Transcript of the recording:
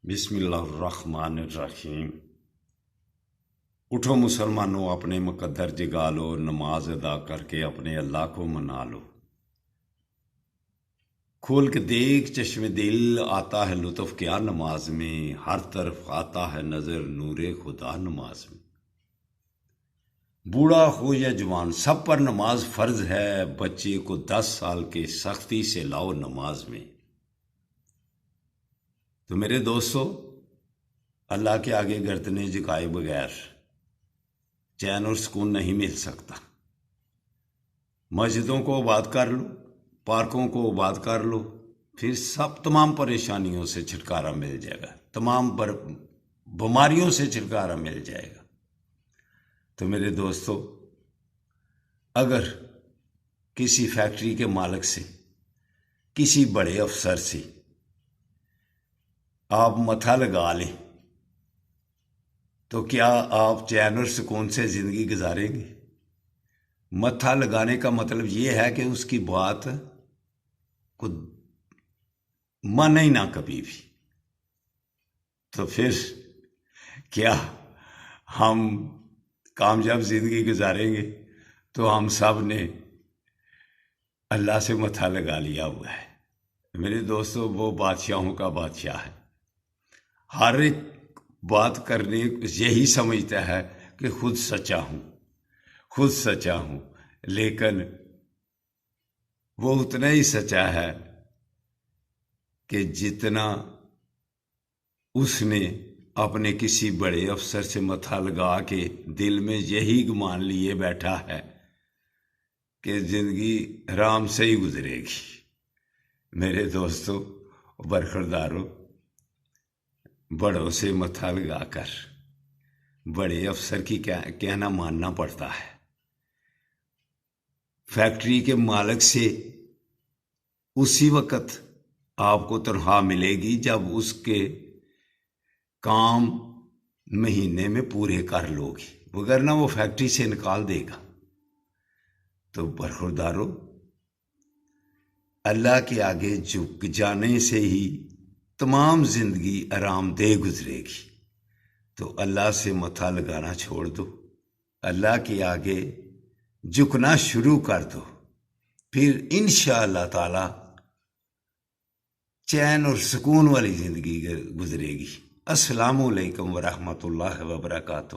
بسم اللہ الرحمن الرحیم۔ اٹھو مسلمانوں، اپنے مقدر جگا لو، نماز ادا کر کے اپنے اللہ کو منا لو۔ کھول کے دیکھ چشم دل، آتا ہے لطف کیا نماز میں، ہر طرف آتا ہے نظر نور خدا نماز میں۔ بوڑھا ہو یا جوان سب پر نماز فرض ہے، بچے کو 10 سال کے سختی سے لاؤ نماز میں۔ تو میرے دوستو، اللہ کے آگے گردنیں جھکائے بغیر چین اور سکون نہیں مل سکتا۔ مسجدوں کو آباد کر لو، پارکوں کو آباد کر لو، پھر تمام پریشانیوں سے چھٹکارا مل جائے گا، تمام بیماریوں سے چھٹکارا مل جائے گا۔ تو میرے دوستو، اگر کسی فیکٹری کے مالک سے، کسی بڑے افسر سے آپ متھا لگا لیں تو کیا آپ چین اور سکون سے زندگی گزاریں گے؟ متھا لگانے کا مطلب یہ ہے کہ اس کی بات کو مانے ہی نہ کبھی بھی۔ تو پھر کیا ہم کامیاب زندگی گزاریں گے؟ تو ہم سب نے اللہ سے متھا لگا لیا ہوا ہے۔ میرے دوستو، وہ بادشاہوں کا بادشاہ ہے، ہر ایک بات کرنے یہی سمجھتا ہے کہ خود سچا ہوں، لیکن وہ اتنا ہی سچا ہے کہ جتنا اس نے اپنے کسی بڑے افسر سے متھا لگا کے دل میں یہی گمان لیے بیٹھا ہے کہ زندگی آرام سے ہی گزرے گی۔ میرے دوستو، برخوردارو، بڑوں سے متھا لگا کر بڑے افسر کی کہنا ماننا پڑتا ہے۔ فیکٹری کے مالک سے اسی وقت آپ کو تنخواہ ملے گی جب اس کے کام مہینے میں پورے کر لو گی، وگرنہ وہ فیکٹری سے نکال دے گا۔ تو برخوردارو، اللہ کے آگے جھک جانے سے ہی تمام زندگی آرام دہ گزرے گی۔ تو اللہ سے متھا لگانا چھوڑ دو، اللہ کے آگے جھکنا شروع کر دو، پھر انشاءاللہ تعالی چین اور سکون والی زندگی گزرے گی۔ السلام علیکم ورحمۃ اللہ وبرکاتہ۔